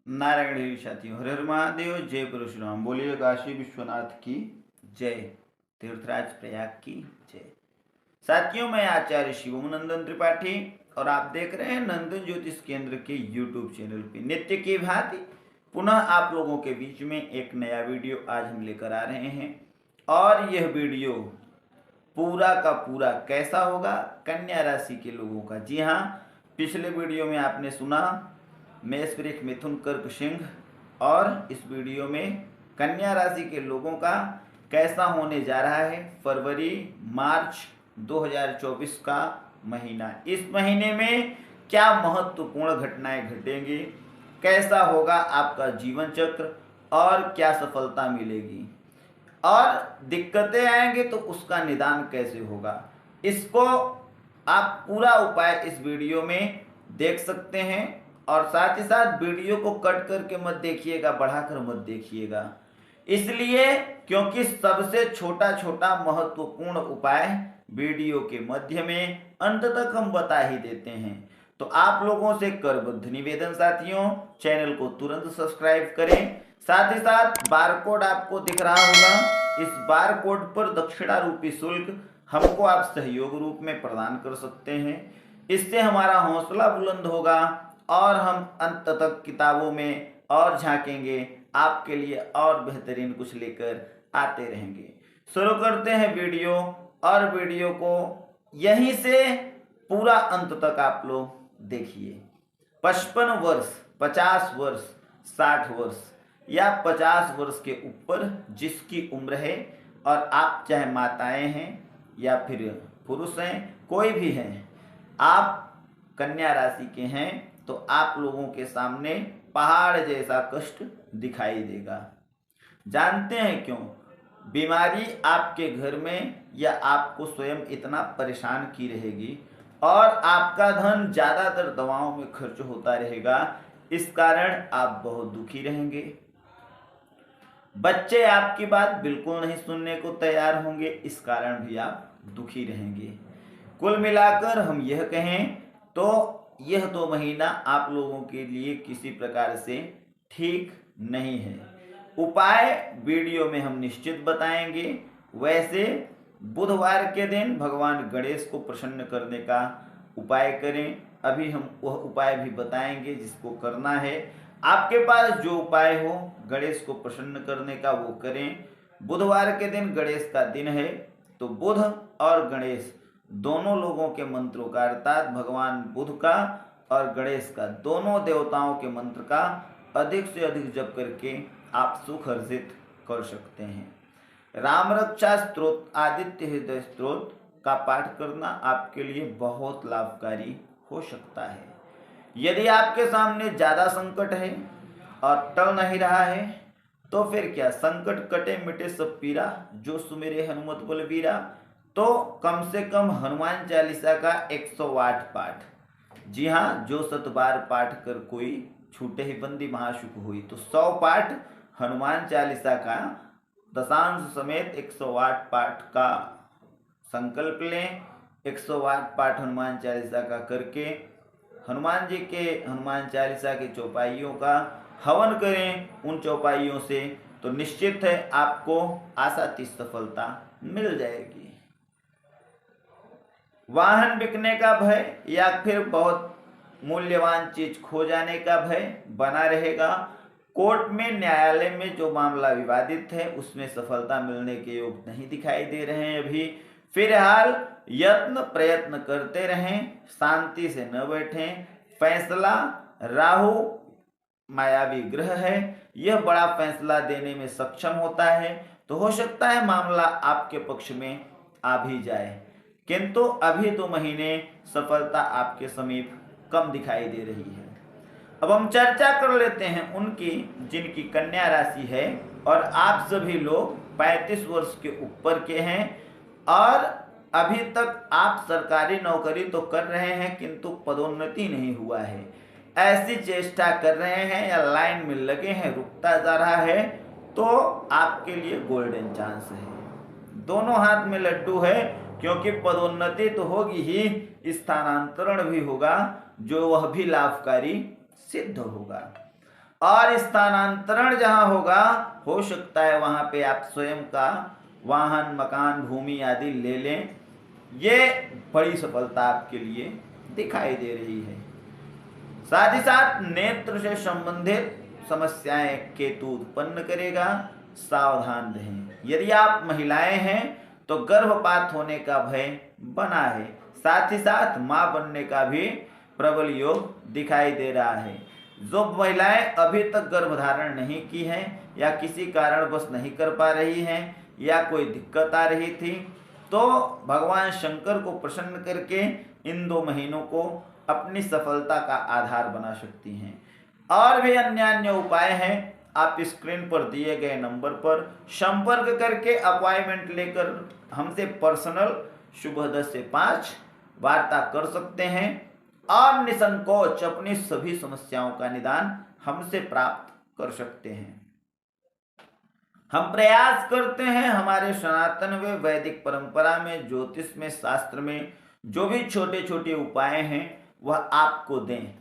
नारायण देवी साथियों, हर हर महादेव, जय परशुराम। बोलिए काशी विश्वनाथ की जय, तीर्थराज प्रयाग की जय। साथियों, मैं आचार्य शिवम नंदन त्रिपाठी और आप देख रहे हैं नंदन ज्योतिष केंद्र के यूट्यूब चैनल पे नित्य की भांति पुनः आप लोगों के बीच में एक नया वीडियो आज हम लेकर आ रहे हैं। और यह वीडियो पूरा का पूरा कैसा होगा? कन्या राशि के लोगों का। जी हाँ, पिछले वीडियो में आपने सुना मेष, वृष, मिथुन, कर्क, सिंह, और इस वीडियो में कन्या राशि के लोगों का कैसा होने जा रहा है फरवरी मार्च 2024 का महीना। इस महीने में क्या महत्वपूर्ण घटनाएं घटेंगी, कैसा होगा आपका जीवन चक्र और क्या सफलता मिलेगी और दिक्कतें आएंगे तो उसका निदान कैसे होगा, इसको आप पूरा उपाय इस वीडियो में देख सकते हैं। और साथ ही साथ वीडियो को कट करके मत देखिएगा, बढ़ाकर मत देखिएगा, इसलिए क्योंकि सबसे छोटा छोटा महत्वपूर्ण उपाय वीडियो के मध्य में अंत तक हम बता ही देते हैं। तो आप लोगों से करबद्ध निवेदन साथियों, चैनल को तुरंत सब्सक्राइब करें। साथ ही साथ बारकोड आपको दिख रहा होगा, इस बारकोड पर दक्षिणा रूपी शुल्क हमको आप सहयोग रूप में प्रदान कर सकते हैं। इससे हमारा हौसला बुलंद होगा और हम अंत तक किताबों में और झांकेंगे, आपके लिए और बेहतरीन कुछ लेकर आते रहेंगे। शुरू करते हैं वीडियो, और वीडियो को यहीं से पूरा अंत तक आप लोग देखिए। 55 वर्ष, 50 वर्ष, 60 वर्ष या 50 वर्ष के ऊपर जिसकी उम्र है, और आप चाहे माताएं हैं या फिर पुरुष हैं, कोई भी हैं, आप कन्या राशि के हैं, तो आप लोगों के सामने पहाड़ जैसा कष्ट दिखाई देगा। जानते हैं क्यों? बीमारी आपके घर में या आपको स्वयं इतना परेशान की रहेगी और आपका धन ज्यादातर दवाओं में खर्च होता रहेगा। इस कारण आप बहुत दुखी रहेंगे। बच्चे आपकी बात बिल्कुल नहीं सुनने को तैयार होंगे, इस कारण भी आप दुखी रहेंगे। कुल मिलाकर हम यह कहें तो यह 2 महीना आप लोगों के लिए किसी प्रकार से ठीक नहीं है। उपाय वीडियो में हम निश्चित बताएंगे। वैसे बुधवार के दिन भगवान गणेश को प्रसन्न करने का उपाय करें। अभी हम वह उपाय भी बताएंगे जिसको करना है। आपके पास जो उपाय हो गणेश को प्रसन्न करने का वो करें। बुधवार के दिन गणेश का दिन है, तो बुध और गणेश दोनों लोगों के मंत्रों का, अर्थात भगवान बुध का और गणेश का, दोनों देवताओं के मंत्र का अधिक से अधिक जप करके आप सुख अर्जित कर सकते हैं। राम रक्षा स्तोत्र, आदित्य हृदय स्तोत्र का पाठ करना आपके लिए बहुत लाभकारी हो सकता है। यदि आपके सामने ज्यादा संकट है और टल नहीं रहा है तो फिर क्या, संकट कटे मिटे सब पीरा, जो सुमेरे हनुमत बलबीरा, तो कम से कम हनुमान चालीसा का 108 पाठ। जी हाँ, जो 7 बार पाठ कर कोई छूटे ही बंदी महासुख हुई, तो 100 पाठ हनुमान चालीसा का दशांश समेत 108 पाठ का संकल्प लें। 108 पाठ हनुमान चालीसा का करके हनुमान जी के हनुमान चालीसा के चौपाइयों का हवन करें उन चौपाइयों से, तो निश्चित है आपको आशातीत सफलता मिल जाएगी। वाहन बिकने का भय या फिर बहुत मूल्यवान चीज खो जाने का भय बना रहेगा। कोर्ट में, न्यायालय में जो मामला विवादित है उसमें सफलता मिलने के योग नहीं दिखाई दे रहे हैं अभी। फिलहाल यत्न प्रयत्न करते रहें, शांति से न बैठें। फैसला, राहु मायावी ग्रह है, यह बड़ा फैसला देने में सक्षम होता है, तो हो सकता है मामला आपके पक्ष में आ भी जाए, किंतु अभी 2 महीने सफलता आपके समीप कम दिखाई दे रही है। अब हम चर्चा कर लेते हैं उनकी जिनकी कन्या राशि है और आप सभी लोग 35 वर्ष के ऊपर के हैं और अभी तक आप सरकारी नौकरी तो कर रहे हैं किंतु पदोन्नति नहीं हुआ है, ऐसी चेष्टा कर रहे हैं या लाइन में लगे हैं, रुकता जा रहा है, तो आपके लिए गोल्डन चांस है। दोनों हाथ में लड्डू है, क्योंकि पदोन्नति तो होगी ही, स्थानांतरण भी होगा जो वह भी लाभकारी सिद्ध होगा। और स्थानांतरण जहां होगा, हो सकता है वहां पे आप स्वयं का वाहन, मकान, भूमि आदि ले लें। ये बड़ी सफलता आपके लिए दिखाई दे रही है। साथ ही साथ नेत्र से संबंधित समस्याएं केतु उत्पन्न करेगा, सावधान रहें। यदि आप महिलाएं हैं तो गर्भपात होने का भय बना है। साथ ही साथ मां बनने का भी प्रबल योग दिखाई दे रहा है। जो महिलाएं अभी तक गर्भधारण नहीं की हैं या किसी कारणवश नहीं कर पा रही हैं या कोई दिक्कत आ रही थी, तो भगवान शंकर को प्रसन्न करके इन 2 महीनों को अपनी सफलता का आधार बना सकती हैं। और भी अन्य उपाय हैं, आप स्क्रीन पर दिए गए नंबर पर संपर्क करके अपॉइंटमेंट लेकर हमसे पर्सनल सुबह 10 से 5 वार्ता कर सकते हैं और निसंकोच अपनी सभी समस्याओं का निदान हमसे प्राप्त कर सकते हैं। हम प्रयास करते हैं हमारे सनातन व वैदिक परंपरा में, ज्योतिष में, शास्त्र में जो भी छोटे छोटे उपाय हैं वह आपको दें।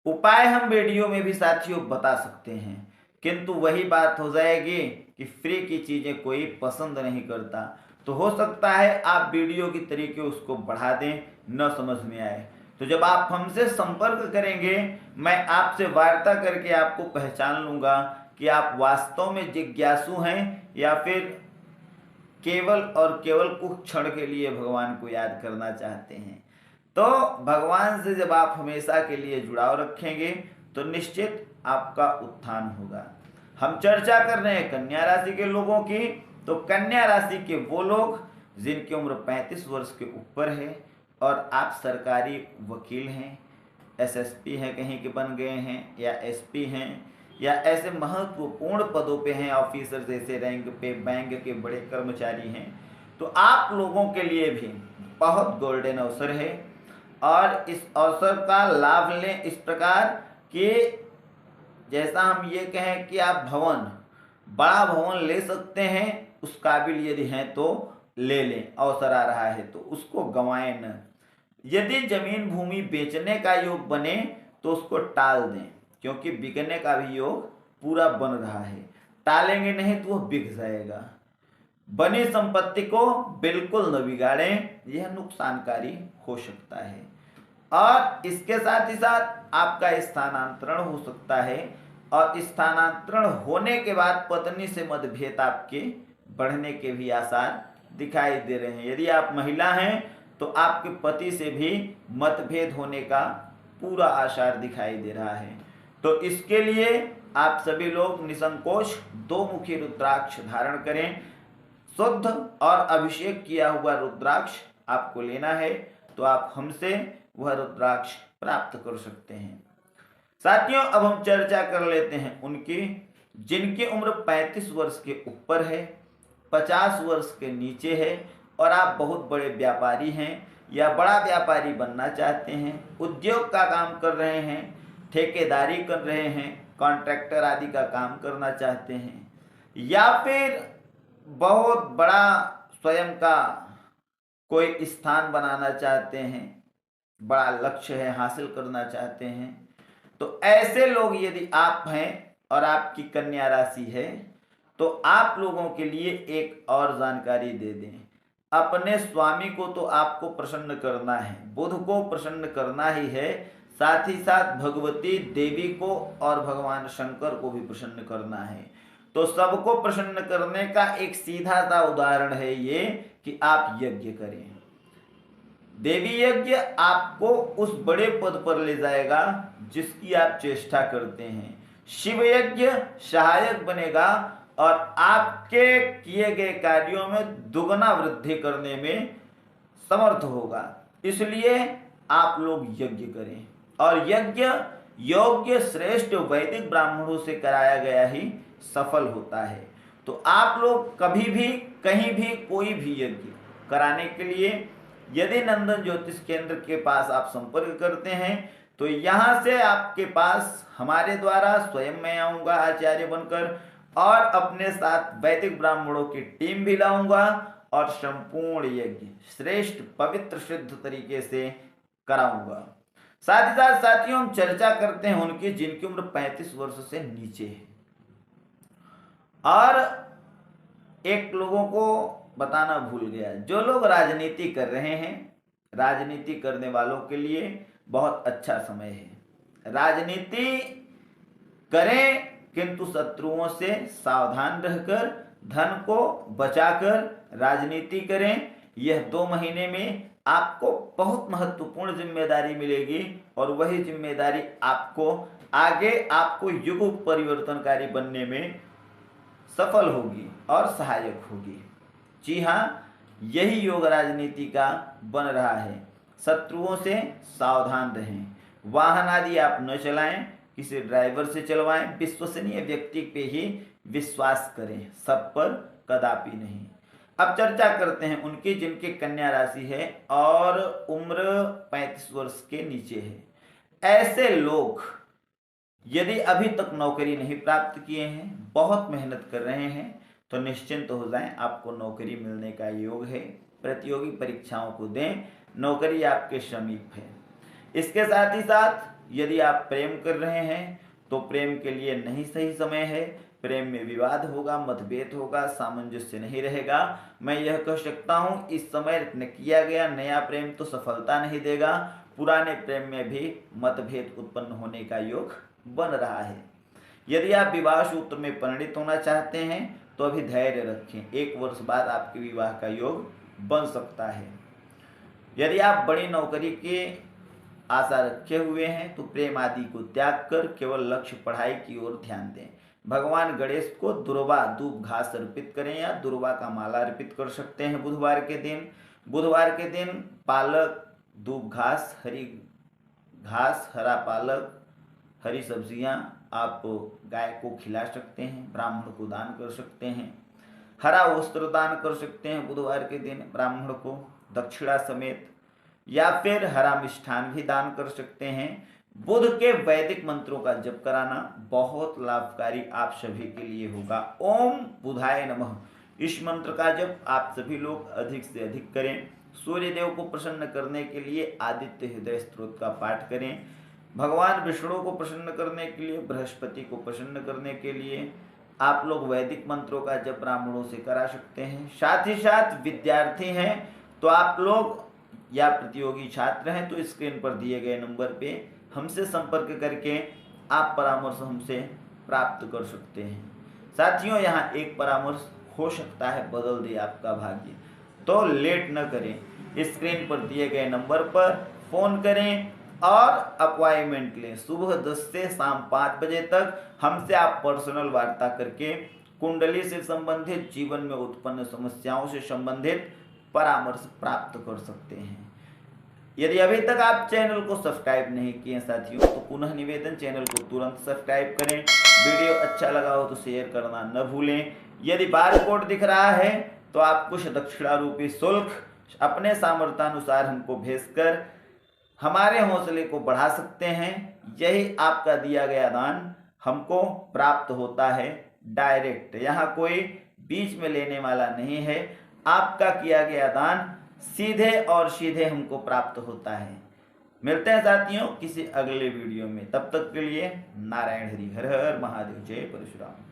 उपाय हम वीडियो में भी साथियों बता सकते हैं, किंतु वही बात हो जाएगी कि फ्री की चीजें कोई पसंद नहीं करता। तो हो सकता है आप वीडियो की तरीके उसको बढ़ा दें, न समझ में आए। तो जब आप हमसे संपर्क करेंगे, मैं आपसे वार्ता करके आपको पहचान लूंगा कि आप वास्तव में जिज्ञासु हैं या फिर केवल और केवल कुछ क्षण के लिए भगवान को याद करना चाहते हैं। तो भगवान से जब आप हमेशा के लिए जुड़ाव रखेंगे तो निश्चित आपका उत्थान होगा। हम चर्चा कर रहे हैं कन्या राशि के लोगों की। तो कन्या राशि के वो लोग जिनकी उम्र 35 वर्ष के ऊपर है और आप सरकारी वकील हैं, एसएसपी हैं, कहीं के बन गए हैं, या एसपी हैं, या ऐसे महत्वपूर्ण पदों पे हैं, ऑफिसर जैसे रैंक पे, बैंक के बड़े कर्मचारी हैं, तो आप लोगों के लिए भी बहुत गोल्डन अवसर है। और इस अवसर का लाभ लें इस प्रकार कि जैसा हम ये कहें कि आप बड़ा भवन ले सकते हैं, उस काबिल यदि हैं तो ले लें, अवसर आ रहा है तो उसको गंवाएं न। यदि जमीन भूमि बेचने का योग बने तो उसको टाल दें, क्योंकि बिकने का भी योग पूरा बन रहा है। टालेंगे नहीं तो वह बिक जाएगा। बनी संपत्ति को बिल्कुल न बिगाड़ें, यह नुकसानकारी हो सकता है। और इसके साथ ही साथ आपका स्थानांतरण हो सकता है, और स्थानांतरण होने के बाद पत्नी से मतभेद आपके बढ़ने के भी आसार दिखाई दे रहे हैं। यदि आप महिला हैं तो आपके पति से भी मतभेद होने का पूरा आसार दिखाई दे रहा है। तो इसके लिए आप सभी लोग निसंकोच 2 मुखी रुद्राक्ष धारण करें। शुद्ध और अभिषेक किया हुआ रुद्राक्ष आपको लेना है, तो आप हमसे वह रुद्राक्ष प्राप्त कर सकते हैं। साथियों, अब हम चर्चा कर लेते हैं उनकी जिनकी उम्र 35 वर्ष के ऊपर है, 50 वर्ष के नीचे है, और आप बहुत बड़े व्यापारी हैं या बड़ा व्यापारी बनना चाहते हैं, उद्योग का काम कर रहे हैं, ठेकेदारी कर रहे हैं, कॉन्ट्रैक्टर आदि का काम करना चाहते हैं, या फिर बहुत बड़ा स्वयं का कोई स्थान बनाना चाहते हैं, बड़ा लक्ष्य है हासिल करना चाहते हैं, तो ऐसे लोग यदि आप हैं और आपकी कन्या राशि है, तो आप लोगों के लिए एक और जानकारी दे दें। अपने स्वामी को तो आपको प्रसन्न करना है, बुध को प्रसन्न करना ही है, साथ ही साथ भगवती देवी को और भगवान शंकर को भी प्रसन्न करना है। तो सबको प्रसन्न करने का एक सीधा सा उदाहरण है ये कि आप यज्ञ करें। देवी यज्ञ आपको उस बड़े पद पर ले जाएगा जिसकी आप चेष्टा करते हैं। शिव यज्ञ सहायक बनेगा और आपके किए गए कार्यों में दुगना वृद्धि करने में समर्थ होगा। इसलिए आप लोग यज्ञ करें, और यज्ञ योग्य श्रेष्ठ वैदिक ब्राह्मणों से कराया गया ही सफल होता है। तो आप लोग कभी भी कहीं भी कोई भी यज्ञ कराने के लिए यदि नंदन ज्योतिष केंद्र के पास आप संपर्क करते हैं, तो यहाँ से आपके पास हमारे द्वारा स्वयं मैं आऊँगा आचार्य बनकर, और अपने साथ वैदिक ब्राह्मणों की टीम भी लाऊंगा, और संपूर्ण यज्ञ श्रेष्ठ पवित्र सिद्ध तरीके से कराऊंगा। साथ ही साथ साथियों हम चर्चा करते हैं उनकी जिनकी उम्र 35 वर्ष से नीचे है। और एक लोगों को बताना भूल गया, जो लोग राजनीति कर रहे हैं, राजनीति करने वालों के लिए बहुत अच्छा समय है। राजनीति करें किंतु शत्रुओं से सावधान रहकर, धन को बचाकर राजनीति करें। यह 2 महीने में आपको बहुत महत्वपूर्ण जिम्मेदारी मिलेगी और वही जिम्मेदारी आपको आगे आपको युग परिवर्तनकारी बनने में सफल होगी और सहायक होगी। जी हाँ, यही योग राजनीति का बन रहा है। शत्रुओं से सावधान रहें, वाहन आदि आप न चलाएं, किसी ड्राइवर से चलवाएं, विश्वसनीय व्यक्ति पे ही विश्वास करें, सब पर कदापि नहीं। अब चर्चा करते हैं उनकी जिनकी कन्या राशि है और उम्र 35 वर्ष के नीचे है। ऐसे लोग यदि अभी तक नौकरी नहीं प्राप्त किए हैं, बहुत मेहनत कर रहे हैं, तो निश्चिंत हो जाएं, आपको नौकरी मिलने का योग है। प्रतियोगी परीक्षाओं को दें, नौकरी आपके समीप है। इसके साथ ही साथ यदि आप प्रेम कर रहे हैं तो प्रेम के लिए नहीं सही समय है। प्रेम में विवाद होगा, मतभेद होगा, सामंजस्य नहीं रहेगा। मैं यह कह सकता हूं इस समय किया गया नया प्रेम तो सफलता नहीं देगा, पुराने प्रेम में भी मतभेद उत्पन्न होने का योग बन रहा है। यदि आप विवाह सूत्र में परिणित होना चाहते हैं तो अभी धैर्य रखें, 1 वर्ष बाद आपके विवाह का योग बन सकता है। यदि आप बड़ी नौकरी के आशा रखे हुए हैं तो प्रेम आदि को त्याग कर केवल लक्ष्य पढ़ाई की ओर ध्यान दें। भगवान गणेश को दुर्वा दूब घास अर्पित करें या दुर्वा का माला अर्पित कर सकते हैं बुधवार के दिन। बुधवार के दिन पालक, दूब घास, हरी घास, हरा पालक, हरी सब्जियां आप गाय को खिला सकते हैं, ब्राह्मण को दान कर सकते हैं। हरा वस्त्र दान कर सकते हैं बुधवार के दिन ब्राह्मण को दक्षिणा समेत, या फिर हरा मिष्ठान भी दान कर सकते हैं। बुध के वैदिक मंत्रों का जप कराना बहुत लाभकारी आप सभी के लिए होगा। ओम बुधाय नमः, इस मंत्र का जप आप सभी लोग अधिक से अधिक करें। सूर्य देव को प्रसन्न करने के लिए आदित्य हृदय स्तोत्र का पाठ करें। भगवान विष्णु को प्रसन्न करने के लिए, बृहस्पति को प्रसन्न करने के लिए आप लोग वैदिक मंत्रों का जप ब्राह्मणों से करा सकते हैं। साथ ही साथ विद्यार्थी हैं तो आप लोग या प्रतियोगी छात्र हैं तो स्क्रीन पर दिए गए नंबर पे हमसे संपर्क करके आप परामर्श हमसे प्राप्त कर सकते हैं। साथियों, यहाँ एक परामर्श हो सकता है बदल दे आपका भाग्य, तो लेट न करें, स्क्रीन पर दिए गए नंबर पर फोन करें और अपॉइंटमेंट लें। सुबह 10 से शाम 5 बजे तक हमसे आप पर्सनल वार्ता करके कुंडली से संबंधित, जीवन में उत्पन्न समस्याओं से संबंधित परामर्श प्राप्त कर सकते हैं। यदि अभी तक आप चैनल को सब्सक्राइब नहीं किए साथियों तो पुनः निवेदन, चैनल को तुरंत सब्सक्राइब करें। वीडियो अच्छा लगा हो तो शेयर करना न भूलें। यदि बार कोड दिख रहा है तो आप कुछ दक्षिणा रूपी शुल्क अपने सामर्थ्यानुसार हमको भेजकर हमारे हौसले को बढ़ा सकते हैं। यही आपका दिया गया दान हमको प्राप्त होता है डायरेक्ट, यहाँ कोई बीच में लेने वाला नहीं है। आपका किया गया दान सीधे और सीधे हमको प्राप्त होता है। मिलते हैं साथियों किसी अगले वीडियो में, तब तक के लिए नारायण हरि, हर हर महादेव, जय परशुराम।